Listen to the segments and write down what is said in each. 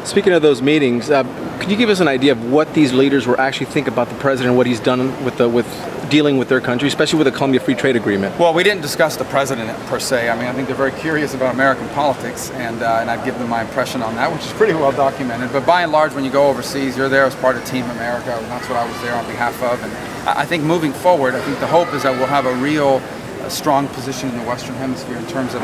Speaking of those meetings, could you give us an idea of what these leaders were actually think about the president and what he's done with dealing with their country, especially with the Colombia Free Trade Agreement? Well, we didn't discuss the president per se. I mean, I think they're very curious about American politics, and I've given them my impression on that, which is pretty well documented. But by and large, when you go overseas, you're there as part of Team America, and that's what I was there on behalf of. And I think moving forward, I think the hope is that we'll have a real strong position in the Western Hemisphere in terms of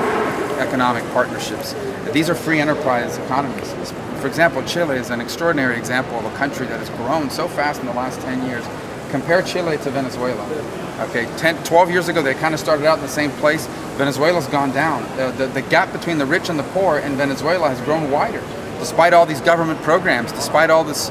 economic partnerships. These are free enterprise economies. For example, Chile is an extraordinary example of a country that has grown so fast in the last 10 years. Compare Chile to Venezuela. Okay, 12 years ago they kind of started out in the same place. Venezuela's gone down. The gap between the rich and the poor in Venezuela has grown wider, despite all these government programs, despite all this,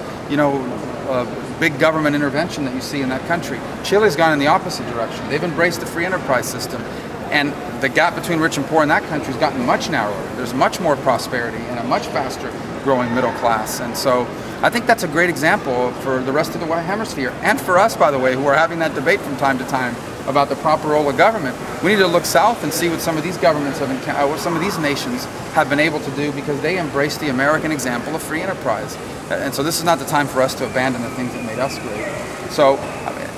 big government intervention that you see in that country. Chile's gone in the opposite direction. They've embraced the free enterprise system, and the gap between rich and poor in that country has gotten much narrower. There's much more prosperity and a much faster growing middle class, and so I think that's a great example for the rest of the hemisphere, and for us, by the way, who are having that debate from time to time about the proper role of government. We need to look south and see what some of these governments have, what some of these nations have been able to do, because they embrace the American example of free enterprise. And so this is not the time for us to abandon the things that made us great. So,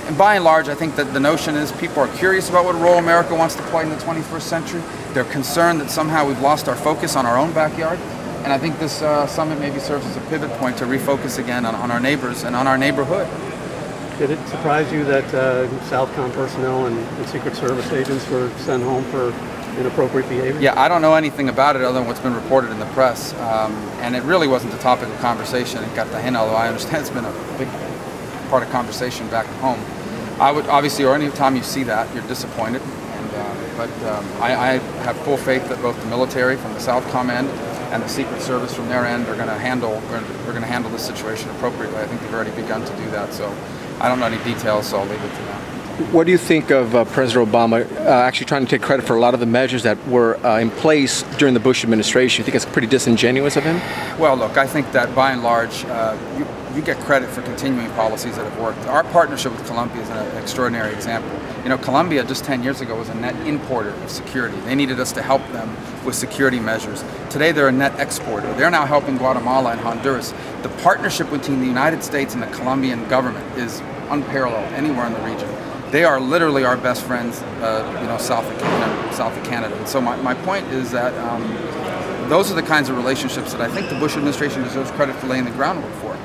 and by and large, I think that the notion is people are curious about what role America wants to play in the 21st century. They're concerned that somehow we've lost our focus on our own backyard. And I think this summit maybe serves as a pivot point to refocus again on our neighbors and on our neighborhood. Did it surprise you that Southcom personnel and Secret Service agents were sent home for inappropriate behavior? Yeah, I don't know anything about it other than what's been reported in the press. And it really wasn't the topic of conversation. It got the hint, although I understand it's been a big part of conversation back home. I would obviously, or any time you see that, you're disappointed. But I have full faith that both the military from the Southcom end and the Secret Service from their end are going to handle this situation appropriately. I think they've already begun to do that. So I don't know any details, so I'll leave it to them. What do you think of President Obama actually trying to take credit for a lot of the measures that were in place during the Bush administration? You think it's pretty disingenuous of him? Well, look, I think that by and large, you get credit for continuing policies that have worked. Our partnership with Colombia is an extraordinary example. Colombia just 10 years ago was a net importer of security. They needed us to help them with security measures. Today they're a net exporter. They're now helping Guatemala and Honduras. The partnership between the United States and the Colombian government is unparalleled anywhere in the region. They are literally our best friends, south of Canada. And so my point is that those are the kinds of relationships that I think the Bush administration deserves credit for laying the groundwork for.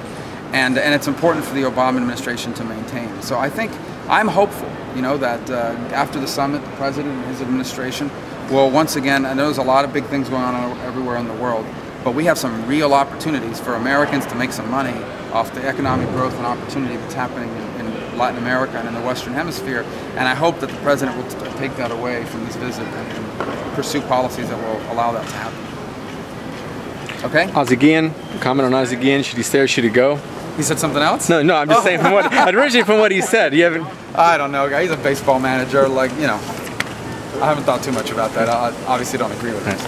And it's important for the Obama administration to maintain. So I think I'm hopeful, that after the summit, the president and his administration will once again, I know there's a lot of big things going on everywhere in the world, but we have some real opportunities for Americans to make some money off the economic growth and opportunity that's happening in Latin America and in the Western Hemisphere. And I hope that the president will take that away from this visit and pursue policies that will allow that to happen. Okay? Ozzie Guillen, comment on Ozzie Guillen. Should he stay or should he go? He said something else? No, I'm just saying originally from what he said. You haven't. I don't know, guy. He's a baseball manager. I haven't thought too much about that. I obviously don't agree with him.